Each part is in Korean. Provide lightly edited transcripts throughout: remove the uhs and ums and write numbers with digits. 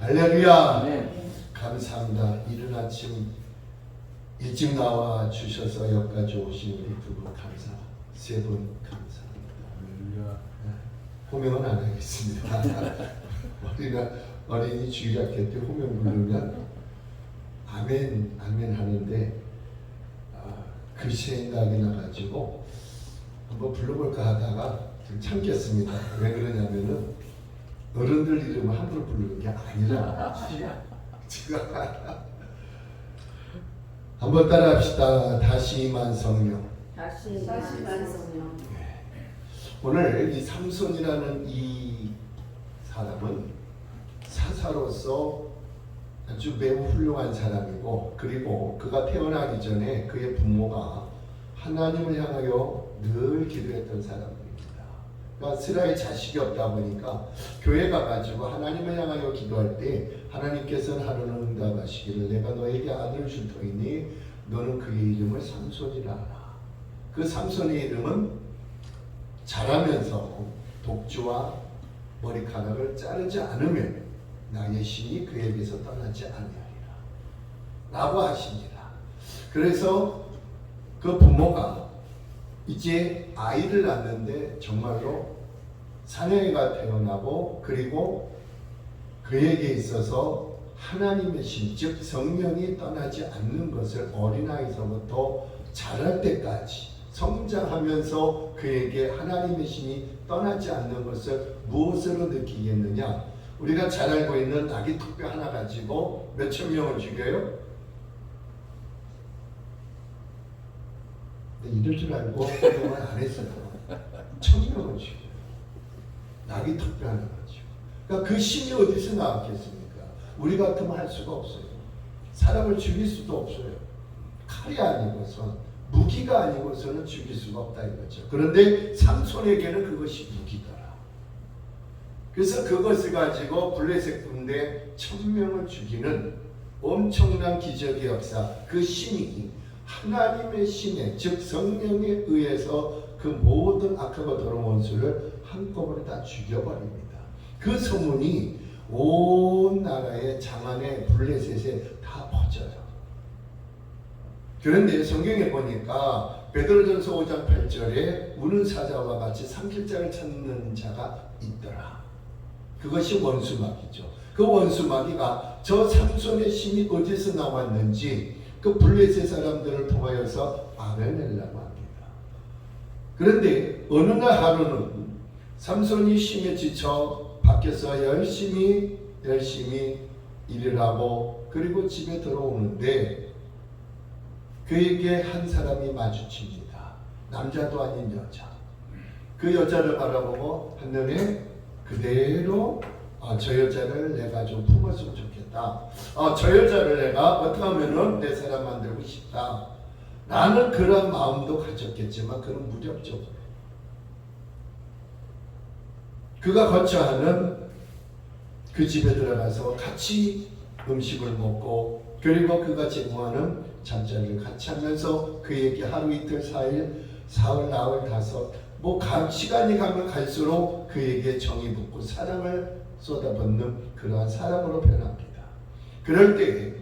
할렐루야. 네. 감사합니다. 이른 아침 일찍 나와 주셔서 여기까지 오신 우리 두 분 감사, 세 분 감사합니다. 호명은 안 하겠습니다. 어린이 주일학교 때 호명 부르면 아멘 아멘 하는데 그 생각이 나가지고 한번 불러볼까 하다가 좀 참겠습니다. 왜 그러냐면은 어른들 이름을 함부로 부르는 게 아니라 제가 한번 따라합시다. 다시 임한 성령. 다시 임한 성령. 오늘 이 삼손이라는 이 사람은 사사로서 아주 매우 훌륭한 사람이고, 그리고 그가 태어나기 전에 그의 부모가 하나님을 향하여 늘 기도했던 사람입니다. 그러니까 스라의 자식이 없다 보니까 교회 가가지고 하나님을 향하여 기도할 때 하나님께서는 하루는 응답하시기를 내가 너에게 아들을 줄 터이니 너는 그의 이름을 삼손이라 하라. 그 삼손의 이름은 자라면서 독주와 머리카락을 자르지 않으면 나의 신이 그에게서 떠나지 아니하리라 라고 하십니다. 그래서 그 부모가 이제 아이를 낳는데 정말로 사내가 태어나고, 그리고 그에게 있어서 하나님의 신, 즉 성령이 떠나지 않는 것을 어린아이서부터 자랄 때까지 성장하면서 그에게 하나님의 신이 떠나지 않는 것을 무엇으로 느끼겠느냐? 우리가 잘 알고 있는 아기 턱뼈 하나 가지고 몇천 명을 죽여요? 이럴 줄 알고 그동안 안 했어요. 1000명을 죽여요. 아기 턱뼈 하나 가지고. 그러니까 그 신이 어디서 나왔겠습니까? 우리 같으면 할 수가 없어요. 사람을 죽일 수도 없어요. 칼이 아니고선, 무기가 아니고서는 죽일 수가 없다 이거죠. 그런데 삼손에게는 그것이 무기더라. 그래서 그것을 가지고 블레셋 군대 1000명을 죽이는 엄청난 기적의 역사, 그 신이 하나님의 신에, 즉 성령에 의해서 그 모든 악하고 더러운 원수를 한꺼번에 다 죽여버립니다. 그 소문이 온 나라의 장안에 블레셋에 다 퍼져요. 그런데 성경에 보니까 베드로전서 5장 8절에 우는 사자와 같이 삼킬자를 찾는 자가 있더라. 그것이 원수마귀죠. 그 원수마귀가 저 삼손의 신이 어디서 나왔는지 그 블레셋 사람들을 통하여서 알아내려고 합니다. 그런데 어느 날 하루는 삼손이 힘에 지쳐 밖에서 열심히 일을 하고 그리고 집에 들어오는데 그에게 한 사람이 마주칩니다. 남자도 아닌 여자. 그 여자를 바라보고 한눈에 그대로 저 여자를 내가 좀 품었으면 좋겠다. 저 여자를 내가 어떻게 하면은 내 사람 만들고 싶다. 나는 그런 마음도 가졌겠지만 그런 무력적으로 그가 거처하는 그 집에 들어가서 같이 음식을 먹고, 그리고 그가 제공하는 잠자리를 같이 하면서 그에게 하루 이틀 사일 사흘 나흘 다섯 시간이 가면 갈수록 그에게 정이 붙고 사랑을 쏟아붓는 그러한 사람으로 변합니다. 그럴 때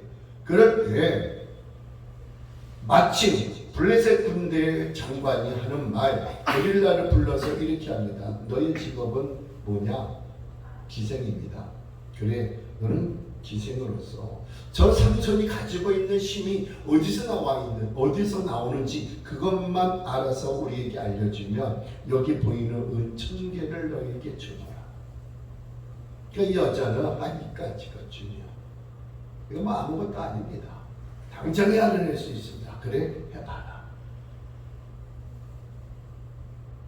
마침 블레셋 군대 장관이 하는 말, 게릴라를 불러서 이렇게 합니다. 너의 직업은 뭐냐? 기생입니다. 그래, 너는 기생으로서 저 삼손이 가지고 있는 힘이 어디서 나오는지 그것만 알아서 우리에게 알려주면 여기 보이는 은 1000개를 너에게 주노라. 그 여자는 이까지가 주냐. 이거 뭐 아무것도 아닙니다. 당장에 알아낼 수 있습니다. 그래, 해봐라.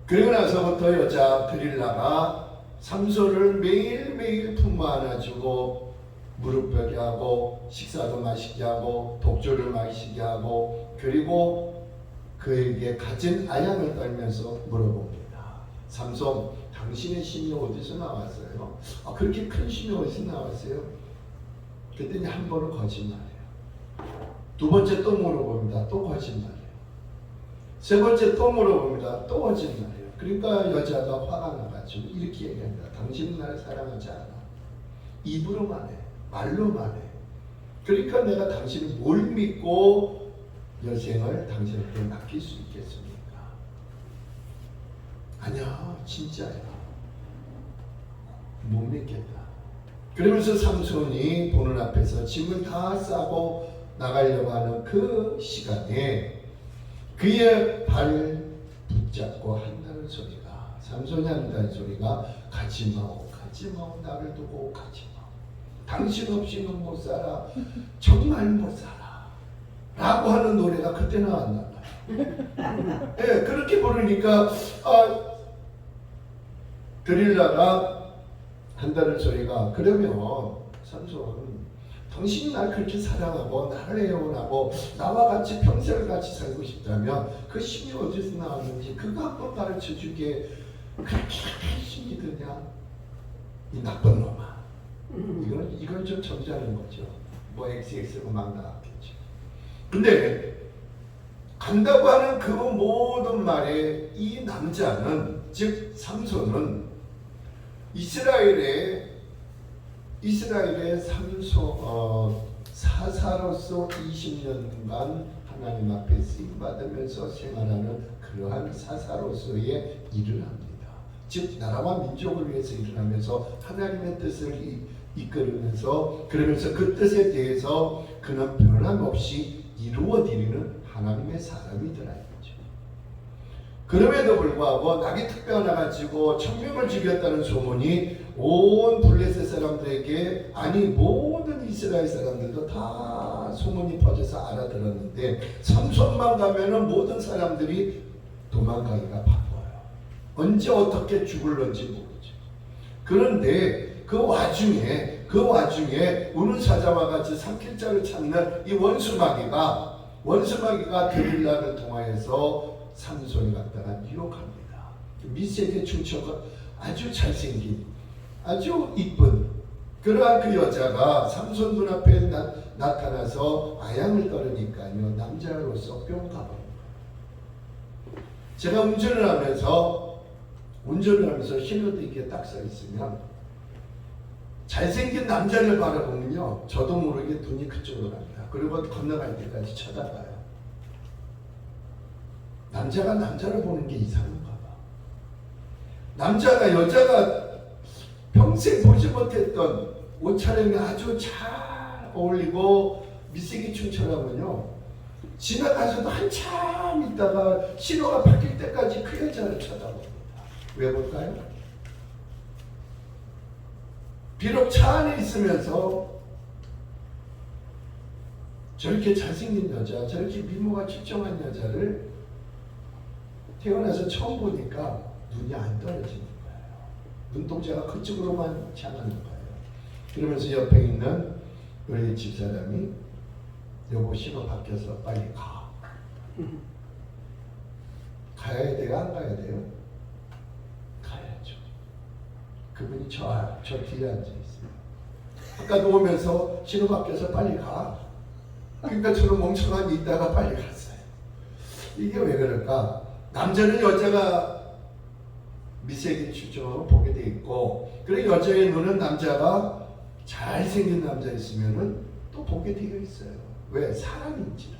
그리고 나서부터 여자 드릴라가 삼손을 매일매일 품어 안아주고 무릎 펴게 하고 식사도 마시게 하고 독주를 마시게 하고, 그리고 그에게 가진 아양을 떨면서 물어봅니다. 삼손, 당신의 신이 어디서 나왔어요? 그렇게 큰 신이 어디서 나왔어요? 그랬더니 한 번은 거짓말이에요. 두 번째 또 물어봅니다. 또 거짓말이에요. 세 번째 또 물어봅니다. 또 거짓말이에요. 그러니까 여자가 화가 나가지고 이렇게 얘기합니다. 당신은 나를 사랑하지 않아. 입으로만 해. 말로만 해. 그러니까 내가 당신을 뭘 믿고 여생을 당신한테 맡길 수 있겠습니까? 아니야, 진짜야. 못 믿겠다. 그러면서 삼손이 보는 앞에서 짐을 다 싸고 나가려고 하는 그 시간에 그의 발 붙잡고 한다는 소리가, 삼손이 한다는 소리가 가지 마오, 가지 마오, 나를 두고 가지 마오. 당신 없이는 못 살아. 정말 못 살아. 라고 하는 노래가 그때 나왔나 봐요. 예, 그렇게 부르니까 드릴라가 한다는 소리가, 그러면 삼손, 당신이 날 그렇게 사랑하고 나를 애원하고 나와 같이 평생을 같이 살고 싶다면 그 힘이 어디서 나왔는지 그거 한번 가르쳐 주게. 그렇게 힘이 드냐? 이 나쁜 놈아. 이건 좀 점잖은 거죠. 뭐 XX가 막 나왔겠죠. 근데 간다고 하는 그 모든 말에 이 남자는, 즉 삼손은 이스라엘의 사사로서 20년간 하나님 앞에 쓰임 받으면서 생활하는 그러한 사사로서의 일을 합니다. 즉 나라와 민족을 위해서 일을 하면서 하나님의 뜻을 이끌으면서, 그러면서 그 뜻에 대해서 그는 변함없이 이루어드리는 하나님의 사람이더라 이거죠. 그럼에도 불구하고 낙이 특배 하나 가지고 1000명을 죽였다는 소문이 온 블레셋 사람들에게, 아니 모든 이스라엘 사람들도 다 소문이 퍼져서 알아들었는데 삼손만 가면은 모든 사람들이 도망가기가 바빠요. 언제 어떻게 죽을런지 모르죠. 그런데 그 와중에 우는 사자와 같이 삼킬자를 찾는 이 원수마귀가 드릴라를 통하여서 삼손이 갖다가 유혹합니다. 미세게 춤춰가 아주 잘생긴, 아주 이쁜 그러한 그 여자가 삼손 눈앞에 나타나서 아양을 떨으니까요, 남자로서 뿅 가버린 거예요. 제가 운전을 하면서 신호등 이렇게 딱 서 있으면 잘생긴 남자를 바라보면요, 저도 모르게 눈이 그쪽으로 갑니다. 그리고 건너갈 때까지 쳐다봐요. 남자가 남자를 보는 게 이상한가 봐. 남자가 여자가 평생 보지 못했던 옷차림이 아주 잘 어울리고 미세게 춤춰라면요, 지나가서도 한참 있다가 신호가 바뀔 때까지 그 여자를 쳐다봅니다. 왜 볼까요? 비록 차 안에 있으면서 저렇게 잘생긴 여자, 저렇게 미모가 출중한 여자를 태어나서 처음 보니까 눈이 안 떨어지는 거예요. 눈동자가 그쪽으로만 향하는 거예요. 그러면서 옆에 있는 우리 집사람이 여보 신호 바뀌어서 빨리 가. 가야 돼요? 안 가야 돼요? 가야죠. 그분이 저 뒤에 앉아 있어요. 아까도 오면서 신호 바뀌어서 빨리 가. 그러니까 저는 멍청하게 있다가 빨리 갔어요. 이게 왜 그럴까? 남자는 여자가 미세게 추정하고 보게 돼 있고, 그리고 여자의 눈은 남자가 잘생긴 남자 있으면은 또 보게 되어 있어요. 왜? 사람인지라.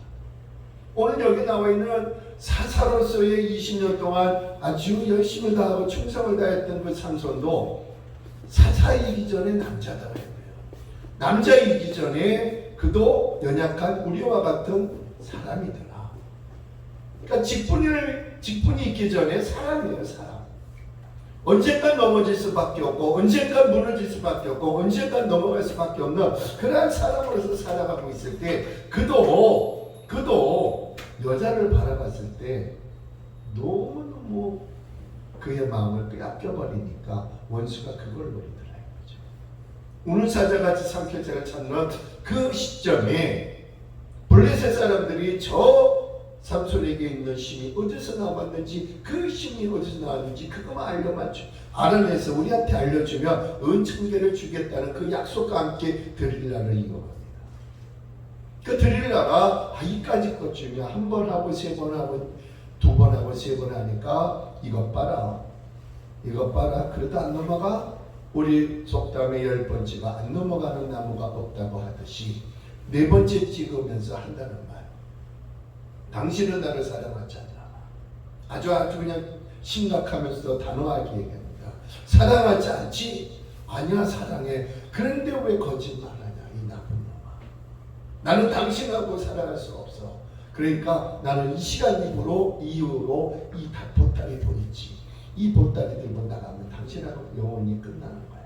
오늘 여기 나와 있는 사사로서의 20년 동안 아주 열심을 다하고 충성을 다했던 그 삼손도 사사이기 전에 남자다. 남자이기 전에 그도 연약한 우리와 같은 사람이더라. 그러니까 직분이 있기 전에 사람이에요, 사람. 언젠간 넘어질 수밖에 없고, 언젠간 무너질 수밖에 없고, 언젠간 넘어갈 수밖에 없는 그러한 사람으로서 살아가고 있을 때, 그도 여자를 바라봤을 때 너무너무 그의 마음을 빼앗겨버리니까 원수가 그걸 노리더라 이거죠. 우는 사자같이 삼킬자를 찾는 그 시점에 블레셋 사람들이 저 삼손에게 있는 힘이 어디서 나왔는지, 그 힘이 어디서 나왔는지 그것만 알아내서 우리한테 알려주면 은천계를 주겠다는 그 약속과 함께 드릴라를 이어갑니다. 그 드릴라가 이까지 것쯤이야. 한 번 하고 세 번 하고 두 번 하고 세 번 하니까 이것 봐라. 그래도 안 넘어가? 우리 속담의 10번째가 안 넘어가는 나무가 없다고 하듯이 4번째 찍으면서 한다는 말. 당신은 나를 사랑하지 않아. 아주 그냥 심각하면서도 단호하게 얘기합니다. 사랑하지 않지? 아니야, 사랑해. 그런데 왜 거짓말하냐, 이 나쁜 놈아. 나는 당신하고 살아갈 수 없어. 그러니까 나는 이 시간 이후로 이 보따리 보이지. 이 보따리 들고 나가면 당신하고 영원히 끝나는 거야.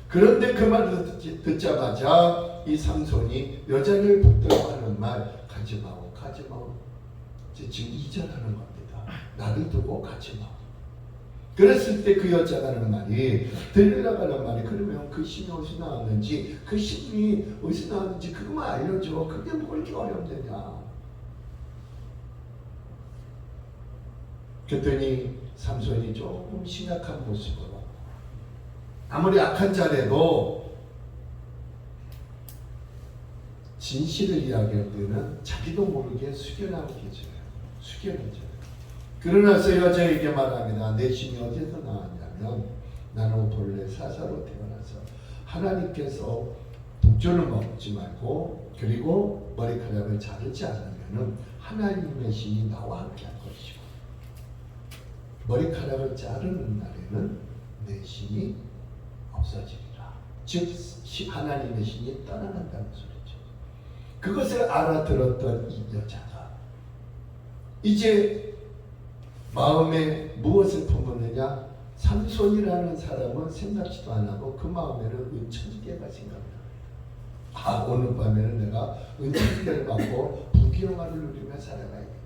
그런데 그 말을 듣자마자 이 삼손이 여자를 붙들고 하는 말, 가지마오. 지금 이전하는 겁니다. 나를 두고 가지마오. 그랬을 때 그 여자가 하는 말이, 들리라가는 말이, 그러면 그 신이 어디서 나왔는지, 그 신이 어디서 나왔는지 그것만 알려줘. 그게 뭘 이렇게 어렵느냐. 그랬더니 삼손이 조금 심각한 모습으로, 아무리 악한 자라도 진실을 이야기할 때는 자기도 모르게 숙여나오게 숙여내죠. 그러나서 여자에게 말합니다. 내 신이 어디서 나왔냐면 나는 본래 사사로 태어나서 하나님께서 독주를 먹지 말고 그리고 머리카락을 자르지 않으면 하나님의 신이 나와 함께 할 것이고, 머리카락을 자르는 날에는 내 신이 없어지리라. 즉 하나님의 신이 떠나간다는 소리죠. 그것을 알아들었던 이 여자가 이제 마음에 무엇을 품었느냐? 삼손이라는 사람은 생각지도 안 하고 그 마음에는 은천개가 생각나. 오늘 밤에는 내가 은천개를 받고 부귀영화를 누리며 살아가야겠다.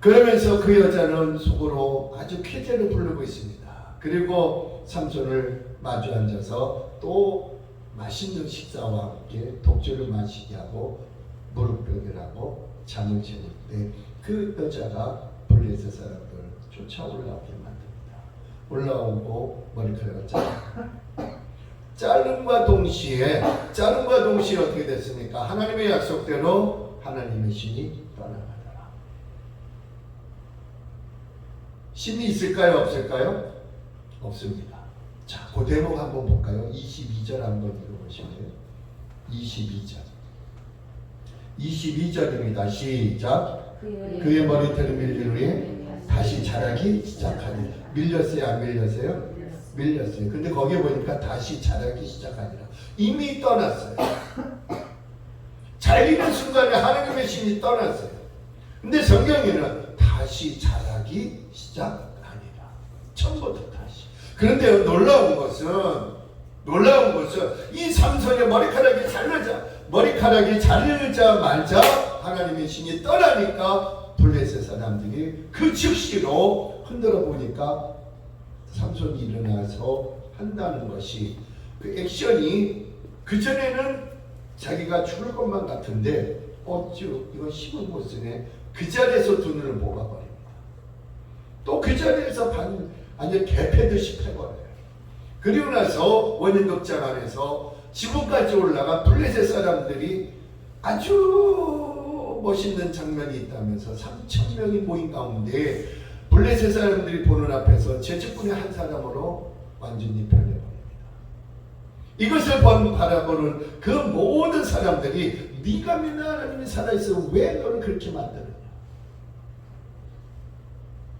그러면서 그 여자는 속으로 아주 쾌재를 부르고 있습니다. 그리고 삼손을 마주 앉아서 또 맛있는 식사와 함께 독주를 마시게 하고 무릎벽이라고 잠을 재울 때 그 여자가 블레셋 사람들을 쫓아 올라오게 만듭니다. 올라오고 머리카락을 자름과 동시에 어떻게 됐습니까? 하나님의 약속대로 하나님의 신이 떠나가더라. 신이 있을까요? 없을까요? 없습니다. 자, 그 대목 한번 볼까요? 22절 한번 읽어보시면 22절입니다. 시작. 그의 머리털을 밀린 후에 다시 자라기 시작하니. 밀렸어요? 안 밀렸어요? 밀렸어요. 근데 거기에 보니까 다시 자라기 시작하니라. 이미 떠났어요. 자기는 순간에 하나님의 신이 떠났어요. 근데 성경에는 다시 자라기 시작하니라. 처음부터 다시. 그런데 놀라운 것은 이 삼손의 머리카락이 자르자마자 하나님의 신이 떠나니까 블레셋 사람들이 그 즉시로 흔들어 보니까 삼손이 일어나서 한다는 것이, 그 액션이 그전에는 자기가 죽을 것만 같은데 이거 힘을 못 쓰네. 그 자리에서 두 눈을 뽑아버립니다. 또 그 자리에서 완전 개패듯이 패버려요. 그리고 나서 원인극장 안에서 지붕까지 올라가 블레셋 사람들이 아주 멋있는 장면이 있다면서 3,000명이 모인 가운데 블레셋 사람들이 보는 앞에서 제적군의 한 사람으로 완전히 변해버립니다. 이것을 바라보는 그 모든 사람들이 네가 믿는 하나님이 살아있어 왜 너를 그렇게 만드느냐?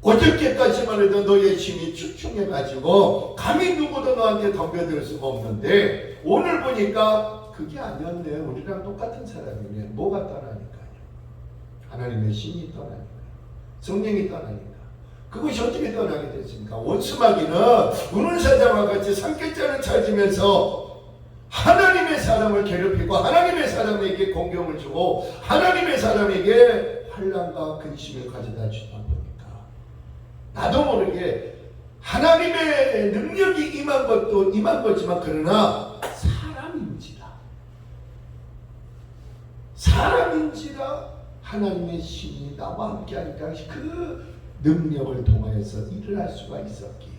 어저께까지만 해도 너의 힘이 출중해가지고 감히 누구도 너한테 덤벼들 수가 없는데 오늘 보니까 그게 아니었네. 우리랑 똑같은 사람이네. 뭐가 떠나니까요? 하나님의 신이 떠나니까, 성령이 떠나니까. 그것이 어떻게 떠나게 됐습니까? 원수마귀는 우는 사자와 같이 삼겹살을 찾으면서 하나님의 사람을 괴롭히고 하나님의 사람에게 공경을 주고 하나님의 사람에게 환난과 근심을 가져다 주다 보니까 나도 모르게 하나님의 능력이 임한 거지만 그러나 사람인지라 하나님의 신이 나와 함께 하니까 그 능력을 통하여서 일을 할 수가 있었기에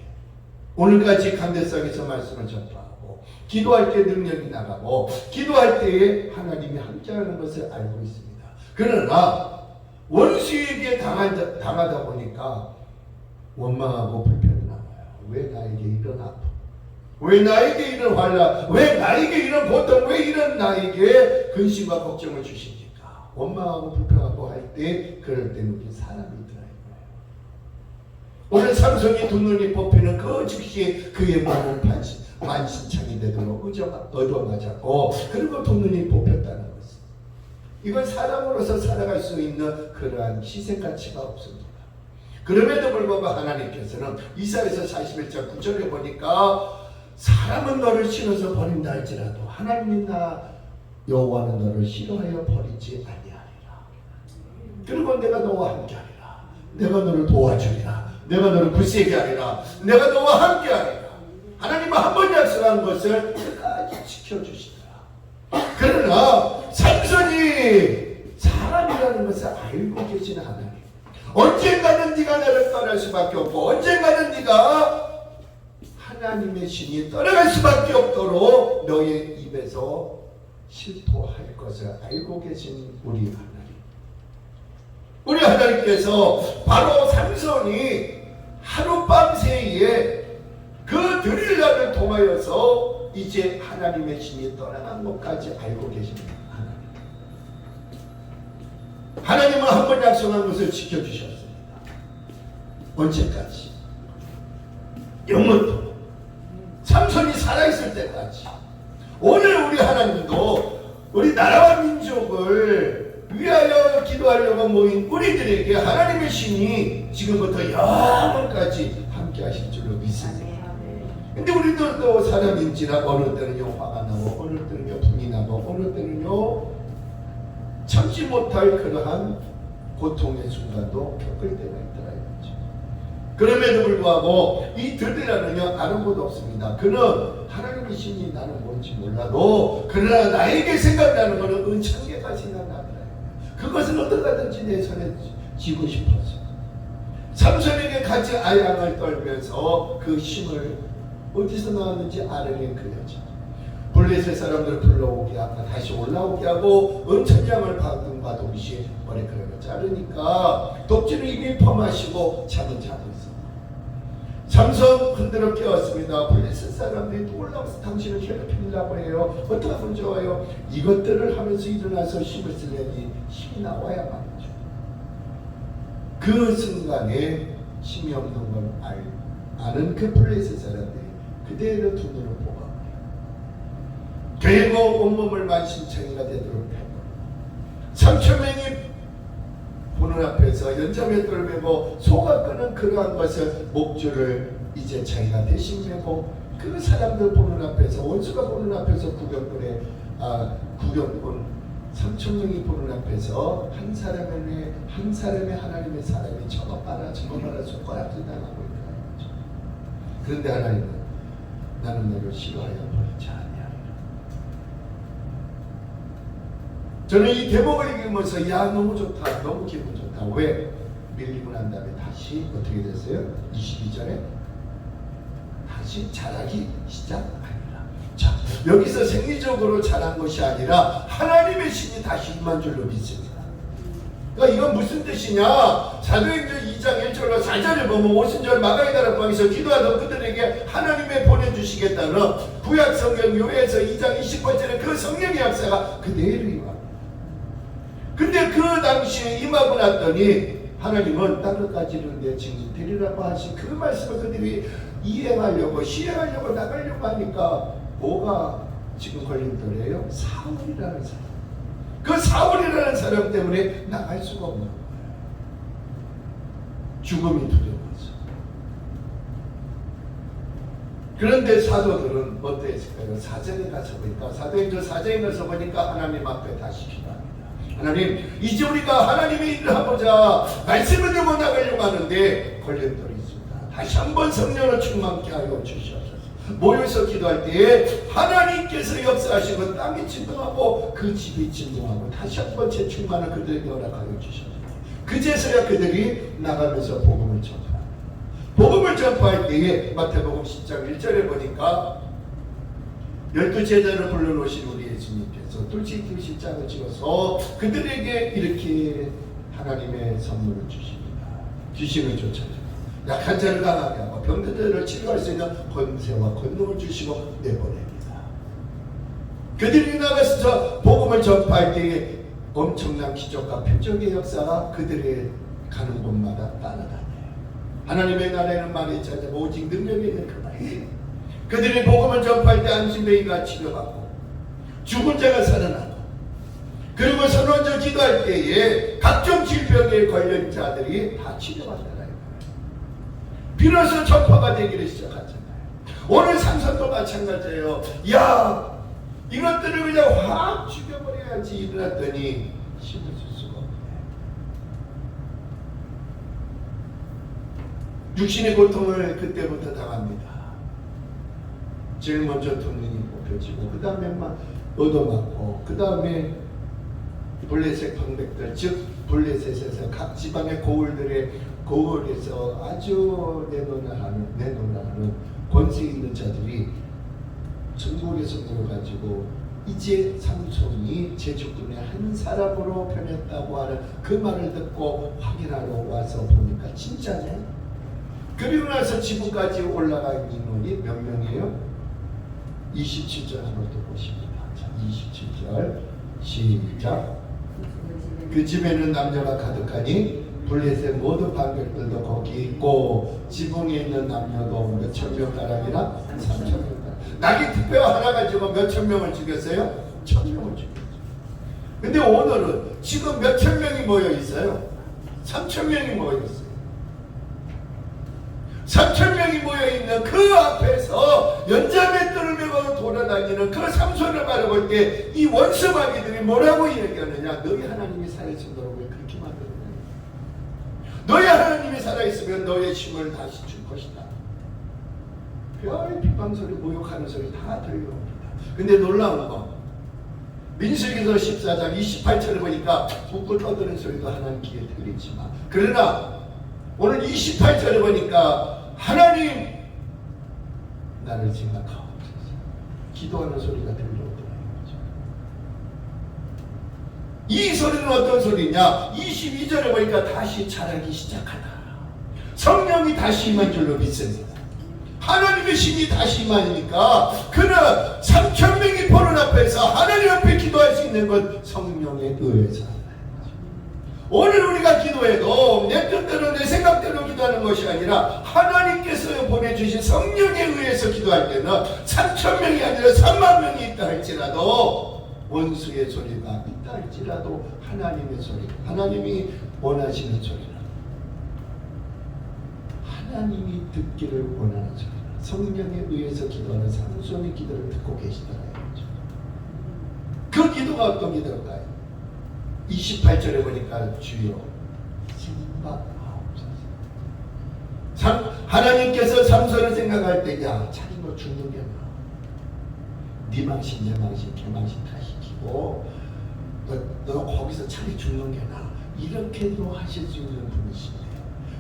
오늘까지 감대상에서 말씀을 전파하고 기도할 때 능력이 나가고 기도할 때에 하나님이 함께하는 것을 알고 있습니다. 그러나 원수에게 당하다 보니까 원망하고 불평이 나와요. 왜 나에게 이런 아픔, 왜 나에게 이런 환난, 왜 나에게 이런 고통, 왜 이런 나에게 근심과 걱정을 주십니까? 원망하고 불평하고 할 때, 그럴 때는 우리 사람이 있더라. 오늘 삼손이 두 눈이 뽑히는 그 즉시 그의 몸은 만신창이 되도록 얻어맞았고, 그리고 두 눈이 뽑혔다는 것은 이건 사람으로서 살아갈 수 있는 그러한 희생가치가 없습니다. 그럼에도 불구하고 하나님께서는 이사야서 41장 9절에 보니까 사람은 너를 싫어서 버린다 할지라도 하나님이 나 여호와는 너를 싫어하여 버리지 아니하리라. 그리고 내가 너와 함께하리라. 내가 너를 도와주리라. 내가 너를 굳세게 하리라. 내가 너와 함께하리라. 하나님은 한 번 약속한 것을 끝까지 지켜주시더라. 그러나 삼손이 사람이라는 것을 알고 계신 하나님, 언젠가는 네가 나를 떠날 수밖에 없고 언젠가는 네가 하나님의 신이 떠나갈 수밖에 없도록 너의 입에서 실토할 것을 알고 계신 우리 하나님, 우리 하나님께서 바로 삼손이 하룻밤 사이에 그 드릴라를 통하여서 이제 하나님의 신이 떠나간 것까지 알고 계십니다. 하나님은 한 번 약속한 것을 지켜주셨습니다. 언제까지? 영원토록. 삼손이 살아있을 때까지. 오늘 우리 하나님도 우리 나라와 민족을 위하여 기도하려고 모인 우리들에게 하나님의 신이 지금부터 영원까지 함께 하실 줄로 믿습니다. 근데 우리들도 사람인지라 어느 때는요 화가 나고 어느 때는요 분이 나고 어느 때는요 참지 못할 그러한 고통의 순간도 겪을 때가 있더라 이거죠. 그럼에도 불구하고 이 드릴라는요 아무것도 없습니다. 그는 하나님의 신이 나는 뭔지 몰라도 그러나 나에게 생각나는 것은 은창계가 생각나더라. 그것은 어떻게든지 내 손에 쥐고 싶어서 삼손에게 같이 아양을 떨면서 그 힘을 어디서 나왔는지 알아낸 그 여자, 블레셋 사람들을 불러오게 하고 다시 올라오게 하고 은천장을 받동시 머리카락을 자르니까 독주는 이미 퍼마시고 잠은 자고 있어. 삼손 흔들어 깨웠습니다. 블레셋 사람들이 또 올라와서 당신을 괴롭히려고 해요. 어떻게 하면 좋아요? 이것들을 하면서 일어나서 힘을 쓰려니 힘이 나와야 말이죠. 그 순간에 힘이 없는 걸 아는 그 블레셋 사람들이 그대로 두 눈을 뽑아 결국 온몸을 만신창이가 되도록 하고 3,000명이 보는 앞에서 연장에 떨매고 소가 끄는 그러한 것을 목줄을 이제 자기가 대신 메고 그 사람들 보는 앞에서 원수가 보는 앞에서 구경꾼 3,000명이 보는 앞에서 한 사람의 하나님의 사람이 저거 봐라 손가락질 당하고 있다. 그런데 하나님은 나는 너를 싫어하여 버리지 아니하리라. 저는 이 대목을 읽으면서 야 너무 좋다, 너무 기분 좋다. 왜? 밀리고 난 다음에 다시 어떻게 됐어요? 22절에 다시 자라기 시작하리라. 자, 여기서 생리적으로 자란 것이 아니라 하나님의 신이 다시 임한 줄로 믿습니다. 그러니까 이건 무슨 뜻이냐? 사도행전 2장 1절로 4절을 보면 오순절 마가의 다락방에서 기도하던 그들에게 하나님의 보내주시겠다는 구약 성경 요에서 2장 28절에 그 성령의 역사가 그대로 임합니다. 근데 그 당시에 임하고 났더니 하나님은 땅 끝까지를 내 증인 되리라고 하신 그 말씀을 그들이 이행하려고 시행하려고 나가려고 하니까 뭐가 지금 걸림돌이에요? 사울이라는 사람. 그 사울이라는 사람 때문에 나갈 수가 없는 거예요. 죽음이 두려워서. 그런데 사도들은 어떠했을까요? 사정에 가서 보니까 사도행전 4장에 가서 보니까 하나님 앞에 다시 기도합니다. 하나님, 이제 우리가 하나님의 일을 하고자 말씀을 들고 나가려고 하는데 걸림돌이 있습니다. 다시 한번 성령을 충만케 하여 주시옵소서. 모여서 기도할 때에 하나님께서 역사하신 건 땅이 진동하고 그 집이 진동하고 다시 한번 재충만을 그들에게 허락하여 주셨습니다. 그제서야 그들이 나가면서 복음을 전파합니다. 복음을 전파할 때에 마태복음 10장 1절에 보니까 12제자를 불러놓으신 우리 예수님께서 뚫치기 십자가를 찍어서 그들에게 이렇게 하나님의 선물을 주십니다. 주심을 쫓아줍니다. 약한 자를 강하게 하고 병든 자를 치료할 수 있는 권세와 권능을 주시고 내보냅니다. 그들이 나가서 저 복음을 전파할 때에 엄청난 기적과 표적의 역사가 그들의 가는 곳마다 따라다녀요. 하나님의 나라에는 말이 있지 않으면 오직 능력이 있는 그 말이에요. 그들이 복음을 전파할 때 안심뱅이가 치료하고 죽은 자가 살아나고 그리고 선원저 기도할 때에 각종 질병에 걸린 자들이 다 치료받잖아요. 비로소 전파가 되기를 시작하잖아요. 오늘 삼선도 마찬가지예요. 야, 이것들을 그냥 확 죽여버려야지 일어났더니 힘을 쓸 수가 없네. 육신의 고통을 그때부터 당합니다. 제일 먼저 두 눈이 뽑혀지고 그 다음에 막 얻어맞고 그 다음에 블레셋 방백들 즉 블레셋에서 각 지방의 고을에서 아주 내노나하는 권세 있는 자들이 전국에서 모여가지고 이제 삼손이 제주군의 한 사람으로 변했다고 하는 그 말을 듣고 확인하러 와서 보니까 진짜네. 그리고 나서 지붕까지 올라간 인원이 몇 명이에요? 27절 한번 더 보십니다. 자, 27절 시작. 그 집에는 남녀가 가득하니 블레셋 모든 방백들도 거기 있고 지붕에 있는 남녀도 몇천 명 가량이나 3천 명 가량. 낙이 특별 하나 가지고 몇천 명을 죽였어요? 1,000명을 죽였어요. 근데 오늘은 지금 몇천 명이 모여 있어요? 3천 명이 모여 있어요. 3천 명이 모여 있는 그 앞에서 연자맷돌을 메고 돌아다니는 그 삼손을 바라볼 때 이 원수마귀들이 뭐라고 얘기하느냐? 너희 하나님이 살아있으면 너를 왜 그렇게 만드느냐? 너희 하나님이 살아있으면 너의 힘을 다시 줄 것이다. 별 비방소리 모욕하는 소리 다 들려옵니다. 근데 놀라운 건 민수기서 14장 28절을 보니까 웃고 떠드는 소리도 하나님 귀에 들리지만 그러나 오늘 28절에 보니까 하나님 나를 생각하옵소서 기도하는 소리가 들려오더라는 거죠. 이 소리는 어떤 소리냐? 22절에 보니까 다시 자라기 시작하다. 성령이 다시 임한 줄로 믿습니다. 하나님의 신이 다시 임하니까 그는 3천 명이 보는 앞에서 하나님 앞에 기도할 수 있는 건 성령에 의해서. 오늘 우리가 기도해도 내 뜻대로 내 생각대로 기도하는 것이 아니라 하나님께서 보내주신 성령에 의해서 기도할 때는 3천 명이 아니라 3만 명이 있다 할지라도 원수의 소리가 있다 할지라도 하나님의 소리, 하나님이 원하시는 소리는 하나님이 듣기를 원하는 소리는 성령에 의해서 기도하는 삼손의 기도를 듣고 계시더라고요. 그 기도가 어떤 기도일까요? 28절에 보니까 주여 생각하옵소서. 하나님께서 삼손을 생각할 때 야 자기 너 죽는 게 나아. 네 망신 내 망신 개 망신 다 시키고 너 거기서 차라리 죽는 게 나아. 이렇게도 하실 수 있는 분이신데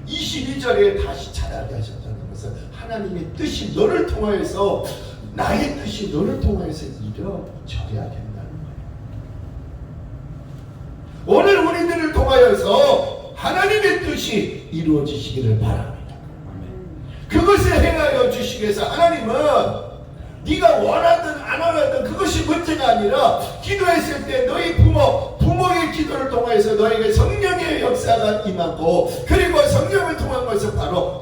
22절에 다시 자라게 하셨다는 것은 하나님의 뜻이 너를 통하여서 나의 뜻이 너를 통하여서 이루어져야 된다는 거예요. 오늘 우리들을 통하여서 하나님의 뜻이 이루어지시기를 바랍니다. 그것을 행하여 주시기 위해서 하나님은 네가 원하든 안 원하든 그것이 문제가 아니라 기도했을 때 너희 부모의 기도를 통해서 너에게 성령의 역사가 임하고 그리고 성령을 통한 것은 바로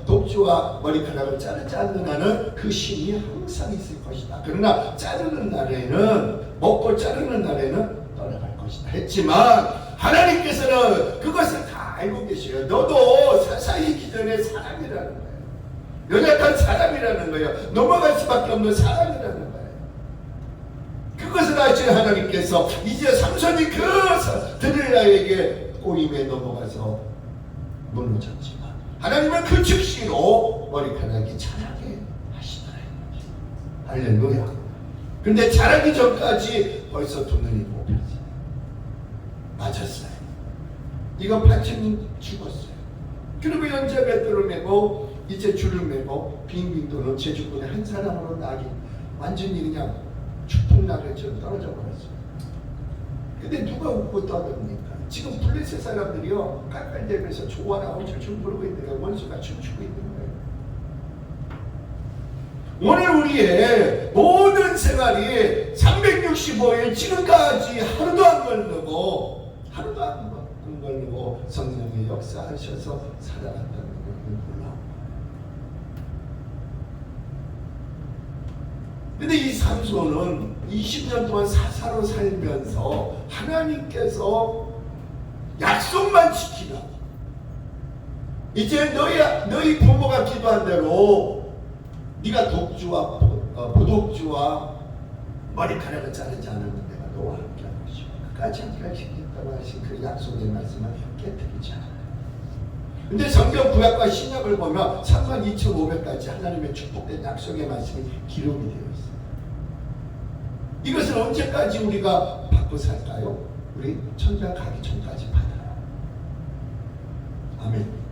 독주와 머리카락을 자르지 않는 한은 그 신이 항상 있을 것이다. 그러나 자르는 날에는 먹고 자르는 날에는 떠나갈 것이다 했지만 하나님께서는 그것을 다 알고 계셔요. 너도 사사히 기전의 사람이라는 거예요. 연약한 사람이라는 거예요. 넘어갈 수밖에 없는 사람이라는 거예요. 그것을 아시는 하나님께서 이제 삼손이 그 드릴라에게 꼬임에 넘어가서 무너졌지만 하나님은 그 즉시로 머리카락이 자라게 하시더라고요. 할렐루야. 근데 자라기 전까지 벌써 두 눈이 뽑혔어요. 맞았어요. 이거 8천 죽었어요. 그리고 연자 맷돌을 메고 이제 줄을 메고 빙빙 도는 제주군의 한 사람으로 낙이 완전히 그냥 축풍나게처럼 떨어져 버렸어요. 근데 누가 웃고 떠듭니까? 지금 블레셋 사람들이요 깔깔대면서 좋아라고 줄줄 부르고 있는 거예요. 원수가 춤추고 있는 거예요. 오늘 우리의 모든 생활이 365일 지금까지 하루도 안 걸리고 성령의 역사하셔서 살아간다는 걸 몰라. 근데 이 삼손은 20년 동안 사사로 살면서 하나님께서 약속만 지키라고, 이제 너희 부모가 기도한 대로 네가 독주와 부독주와 머리카락을 자르지 않으면 내가 너와 함께 할 것이고 끝까지 함께 하시겠다고 하신 그 약속의 말씀을 깨뜨리지 않아요. 근데 성경 구약과 신약을 보면 32,500가지 하나님의 축복된 약속의 말씀이 기록이 되어 있습니다. 이것을 언제까지 우리가 받고 살까요? 우리 천당 가기 전까지 받아요. 아멘.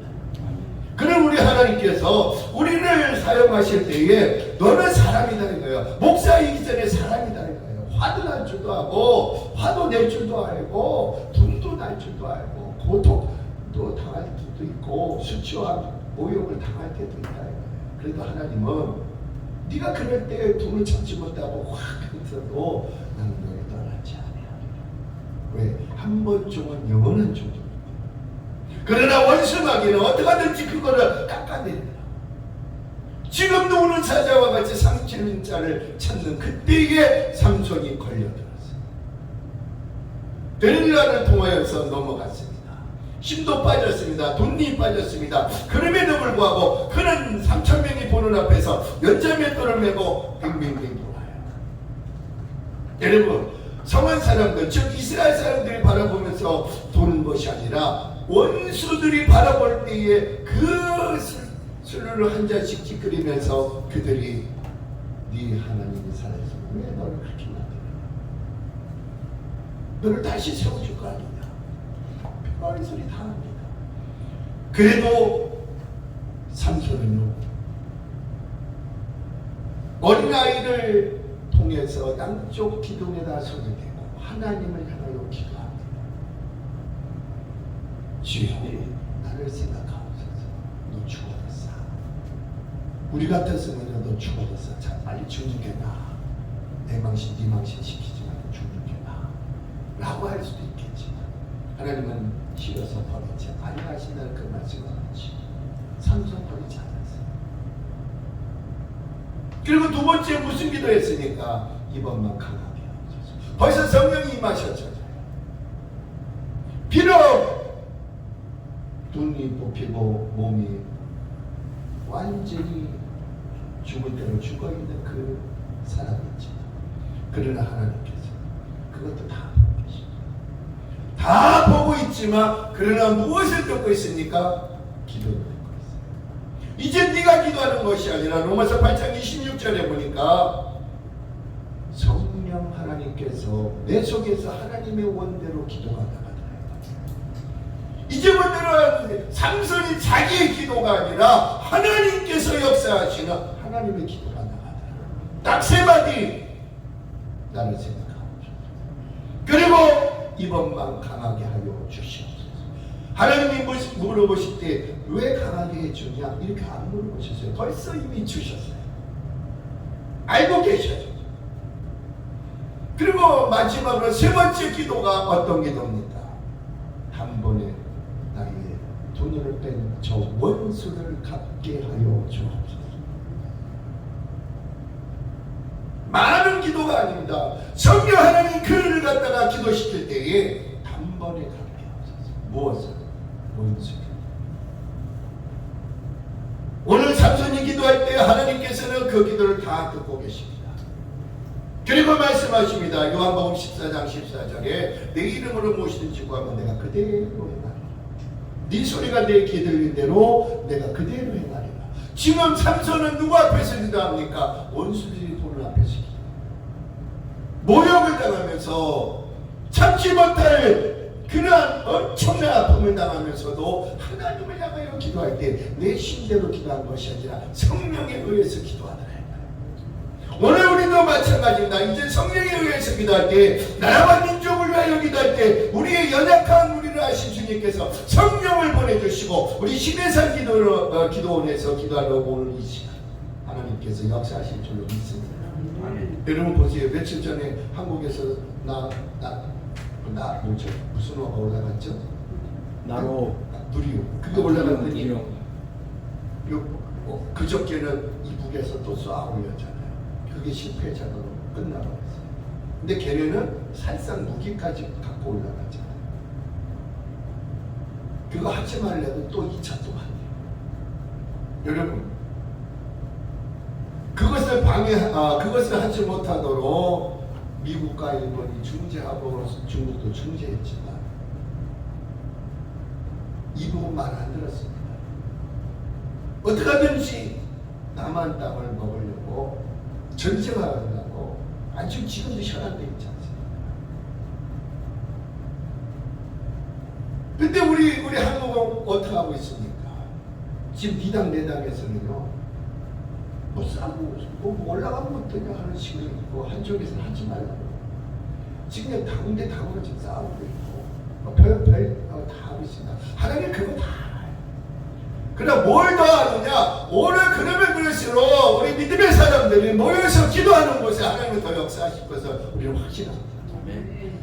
그럼 우리 하나님께서 우리를 사용하실 때에 너는 사람이다 이거예요. 목사이기 전에 사람이다 이거예요. 화도 날 줄도 알고, 화도 낼 줄도 알고, 분도 날 줄도 알고, 고통도 당할 때도 있고, 수치와 모욕을 당할 때도 있다 이거예요. 그래도 하나님은 네가 그럴 때 분을 참지 못하고 확 해서도 나는 너를 떠나지 아니하리라. 왜? 한 번 종은 영원한 종이다. 그러나 원수마귀는 어떻게든지 그거를 깎아낸다. 지금도 오는 사자와 같이 상치는 자를 찾는 그때에 삼손이 걸려들었어요. 데릴라를 통하여서 넘어갔습니다. 힘도 빠졌습니다. 돈이 빠졌습니다. 그럼에도 불구하고 그는 3,000명이 보는 앞에서 연자맷돌을 메고 빙빙빙 돌아요. 여러분, 성한 사람들, 즉 이스라엘 사람들이 바라보면서 도는 것이 아니라 원수들이 바라볼 때에 그 술을 한 잔씩 찌그리면서 그들이 네 하나님이 살아서 왜 너를 그렇게 만드냐, 너를 다시 세워줄 거 아니냐, 별 소리 다 합니다. 그래도 삼손은요 어린아이를 통해서 양쪽 기둥에다 손을 대고 하나님을 향하여 기도합니다. 주여 나를 생각하옵소서. 너 죽어졌어. 우리 같았으면 너 죽어졌어. 자, 빨리 죽는게나. 내 망신 네 망신 시키지 말고 죽는게나 라고 할 수도 있겠지만 하나님은 싫어서 버리지 아니하신다는 그 말씀을 하지. 삼손 버리지 않았어요. 그리고 두 번째 무슨 기도했으니까 이번만 강하게 하옵소서. 벌써 성령이 임하셨잖아요. 비록 눈이 뽑히고 몸이 완전히 죽을 대로 죽어있는 그 사람이지만 그러나 하나님께서 그것도 다 보고 계십니다. 다 보고 있지만 그러나 무엇을 듣고 있습니까? 기도를 듣고 있어요. 이제 네가 기도하는 것이 아니라 로마서 8장 26절에 보니까 성령 하나님께서 내 속에서 하나님의 원대로 기도가 나가더라. 이제 뭐들은 삼손이 자기의 기도가 아니라 하나님께서 역사하시는 하나님의 기도가 나가더라. 딱 세 마디. 나를 생각하옵소서. 그리고 이번만 강하게 하여 주시옵소서. 하나님이 물어보실 때 왜 강하게 해주냐 이렇게 안 물어보셨어요. 벌써 이미 주셨어요. 알고 계셔요. 그리고 마지막으로 세 번째 기도가 어떤 기도입니까? 단번에 나의 두 눈을 뺀 저 원수를 갚게 하여 주옵소서. 많은 기도가 아닙니다. 성령 하나님 그를 갖다가 기도시킬 때에 단번에 갚게 하옵소서. 무엇을? 원수. 오늘 삼손이 기도할 때 하나님께서는 그 기도를 다 듣고 계십니다. 그리고 말씀하십니다. 요한복음 14장 14절에 내 이름으로 무엇이든지 구하면 내가 그대로 행하리라. 네 소리가 내 귀에 들린 대로 내가 그대로 행하리라. 지금 삼손은 누구 앞에서 기도합니까? 원수들이 보는 앞에서 기도합니다. 모욕을 당하면서 참지 못할 그러한 엄청난 아픔을 당하면서도 하나님을 향하여 기도할 때 내 신대로 기도한 것이 아니라 성령에 의해서 기도하더라. 오늘 우리도 마찬가지입니다. 이제 성령에 의해서 기도할 때, 나라와 민족을 위하여 기도할 때 우리의 연약한 우리 역사하신 주님께서 성령을 보내주시고 우리 신해산 기도원에서 기도하러 오는 이 시간 하나님께서 역사하실 줄로 믿습니다. 여러분 보세요. 며칠 전에 한국에서 뭐죠? 무슨 호가 올라갔죠? 나로 누리호. 그게 올라갔더니 누리호. 그저께는 이북에서 또 쏴 올렸잖아요. 그게 실패 작업으로 끝나버렸어요. 근데 걔네는 살상 무기까지 갖고 올라갔잖아요. 그거 하지 말래도 또 2차 또 한대요. 여러분 그것을 하지 못하도록 미국과 일본이 중재하고 중국도 중재했지만 이북은 말 안 들었습니다. 어떻게 하든지 남한 땅을 먹으려고 전쟁하려고 아주 지금도 현안돼 있지 않습니까? 근데 우리 한국은 어떻게 하고 있습니까? 지금 네 당 내 당에서는요 뭐 싸고 뭐 올라가면 어떠냐 하는 식으로 있고 한쪽에서는 하지 말라고 지금 당대 당으로 지금 싸우고 있고 별 다 하고 있습니다. 하나님 그거 다 알아요. 그러나 뭘 더 하느냐? 오늘 그러면 그럴수록 우리 믿음의 사람들이 모여서 기도하는 곳에 하나님은 더 역사하실 것을 우리는 확신합니다.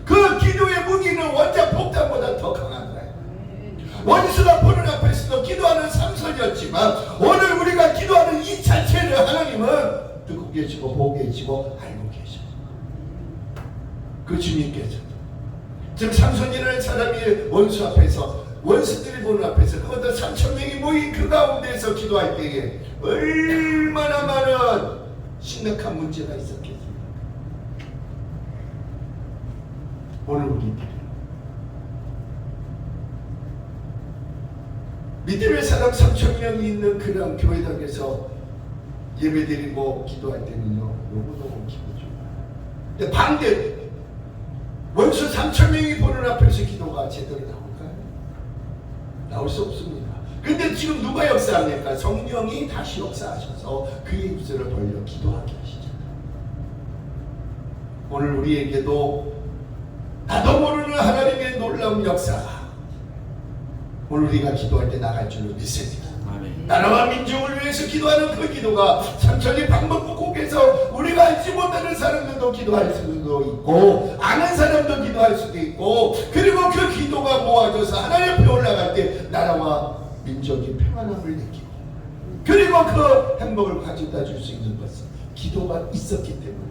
그 기도의 무기는 원자 폭탄보다 더 강한 거예요. 원수가 보는 앞에서도 기도하는 삼선이었지만 오늘 우리가 기도하는 이 자체를 하나님은 듣고 계시고 보고 계시고 알고 계셔. 그 주님께서도 즉 삼손이라는 사람이 원수 앞에서 원수들이 보는 앞에서 그것도 3,000명이 모인 그 가운데서 기도할 때에 얼마나 많은 심각한 문제가 있었겠습니까? 오늘 우리들이 믿음의 사람 3,000명이 있는 그런 교회당에서 예배드리고 기도할 때는요 너무너무 기분 좋아요. 근데 반대로 원수 3,000명이 보는 앞에서 기도가 제대로 나올까요? 나올 수 없습니다. 근데 지금 누가 역사합니까? 성령이 다시 역사하셔서 그의 입술을 벌려 기도하게 하시잖아요. 오늘 우리에게도 나도 모르는 하나님의 놀라운 역사가 오늘 우리가 기도할 때 나갈 줄로 믿습니다. 나라와 민족을 위해서 기도하는 그 기도가 천천히 방법국국에서 우리가 알지 못하는 사람들도 기도할 수도 있고 아는 사람도 기도할 수도 있고 그리고 그 기도가 모아져서 하나님 앞에 올라갈 때 나라와 민족이 평안함을 느끼고 그리고 그 행복을 가져다 줄 수 있는 것은 기도가 있었기 때문입니다.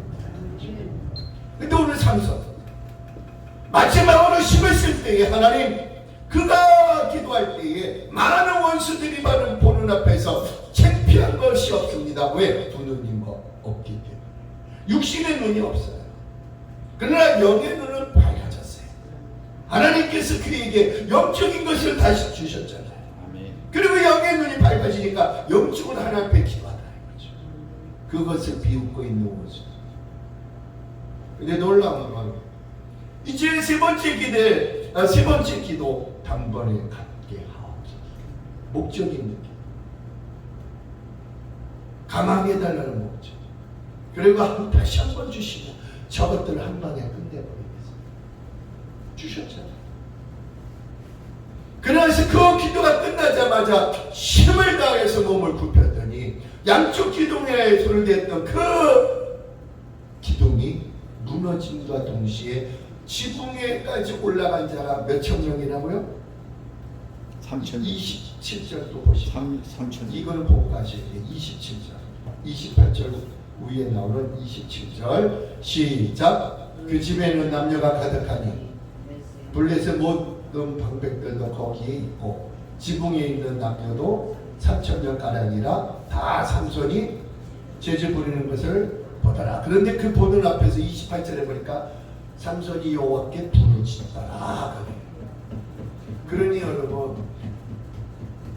근데 오늘 삼손 마지막으로 힘을 쓸 때에 하나님 그가 기도할 때에 많은 원수들이 보는 앞에서 창피한 것이 없습니다. 왜? 두 눈이 없기 때문에. 육신의 눈이 없어요. 그러나 영의 눈은 밝아졌어요. 하나님께서 그에게 영적인 것을 다시 주셨잖아요. 그리고 영의 눈이 밝아지니까 영적으로 하나님 앞에 기도하라 이거죠. 그것을 비웃고 있는 원수. 근데 놀라운 건 이제 세 번째 기도 단번에 갖게 하옵소서. 목적이 있는 게 가망해 달라는 목적. 그리고 다시 한 번 주시고 저것들을 한 방에 끝내버리겠습니다. 주셨잖아요. 그래서 그 기도가 끝나자마자 힘을 다해서 몸을 굽혔더니 양쪽 기둥에 손을 댔던 그 기둥이 무너짐과 동시에 지붕에까지 올라간 자가 몇천 명이라고요? 3,000. 27절 또 보시죠. 3,000. 이걸 보고 가셔야 돼요. 27절. 28절 위에 나오는 27절 시작. 그 집에는 남녀가 가득하니 블레셋 모든 방백들도 거기에 있고 지붕에 있는 남녀도 3,000명 가량이라 다 삼손이 재주 부리는 것을 보더라. 그런데 그 보는 앞에서 28절에 보니까 삼손이 여호와께 부르짖더라. 그러니 여러분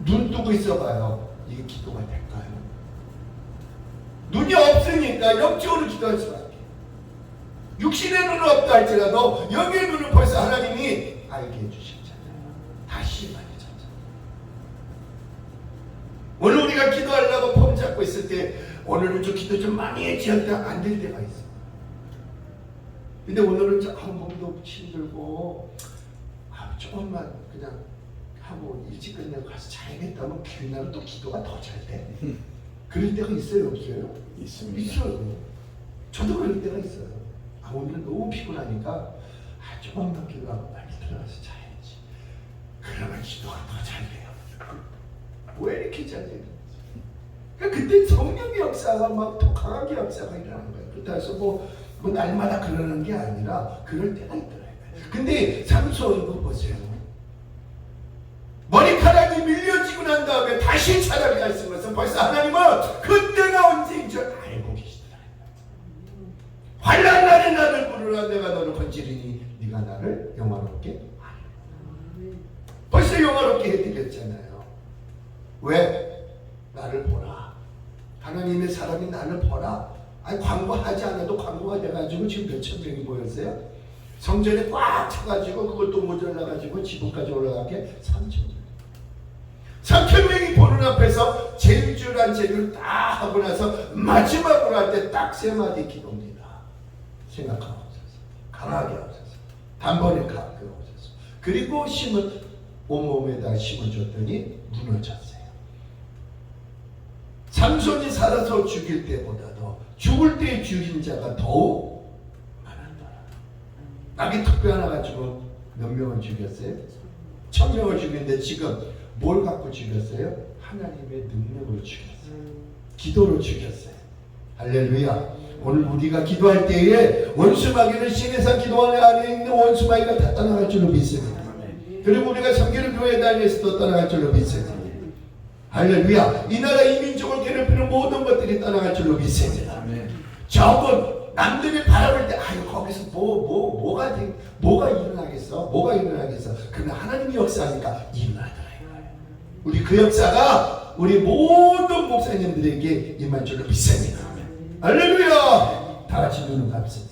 눈 뜨고 있어봐요. 이게 기도가 될까요? 눈이 없으니까 영적으로 기도할 수밖에. 육신의 눈은 없다 할지라도 영의 눈은 벌써 하나님이 알게 해주셨잖아요. 다시 말해줬잖아요. 오늘 우리가 기도하려고 폼 잡고 있을 때 오늘은 좀 기도 좀 많이 했지 할때 안 될 때가 있어요. 근데 오늘은 몸도 힘들고 조금만 그냥 하고 일찍 끝내고 가서 자야겠다면 그날은 또 기도가 더 잘 돼. 그럴 때가 있어요, 없어요? 있습니다. 있어요. 저도 그럴 때가 있어요. 오늘은 너무 피곤하니까 조금만 기도하고 빨리 들어가서 자야지. 그러면 기도가 더 잘 돼요. 왜 이렇게 잘 돼요? 그러니까 그때 성령의 역사가 막 더 강하게 역사가 일어나는 거예요. 그렇다고 해서 뭐 날마다 그러는 게 아니라 그럴 때가 있더라고요. 근데 삼손 이거 보세요. 머리카락이 밀려지고 난 다음에 다시 차라리 할 수 있는 것은 벌써 하나님은 그때가 언제인 줄 알고 계시더라고요. 환난 날에 나를 부르라 내가 너를 건지리니 네가 나를 영화롭게 하리라. 벌써 영화롭게 해드렸잖아요. 왜? 나를 보라. 하나님의 사람이 나를 보라. 아니 광고하지 않아도 광고가 돼가지고 지금 몇천 명이 모였어요. 성전에 꽉 차가지고 그것도 모자라가지고 지붕까지 올라가게 3,000명이 보는 앞에서 제일주란 제일 다 하고 나서 마지막으로 할 때 딱 세 마디 기도입니다. 생각하옵소서, 강하게 하옵소서, 단번에 가게 하옵소서. 그리고 심은 온몸에다 심어줬더니 무너졌어요. 삼손이 살아서 죽일 때보다도 죽을 때 죽인 자가 더욱 많았더라. 낙이 턱뼈 하나 가지고 몇 명을 죽였어요? 1,000명을 죽였는데 지금 뭘 갖고 죽였어요? 하나님의 능력으로 죽였어요. 기도로 죽였어요. 할렐루야. 오늘 우리가 기도할 때에 원수마귀는 신에서 기도하는 안에 있는 원수마귀가 다 떠나갈 줄로 믿습니다. 그리고 우리가 성결의 교회 다니면서도 떠나갈 줄로 믿습니다. 할렐루야. 이 나라 이 민족을 괴롭히는 모든 것들이 떠나갈 줄로 믿습니다. 적은 남들이 바라볼 때 아유 거기서 뭐가 일어나겠어? 뭐가 일어나겠어? 그러나 하나님이 역사하니까 일어나더라. 우리 그 역사가 우리 모든 목사님들에게 임할 줄로 믿습니다. 할렐루야. 다 같이 눈을 감습니다.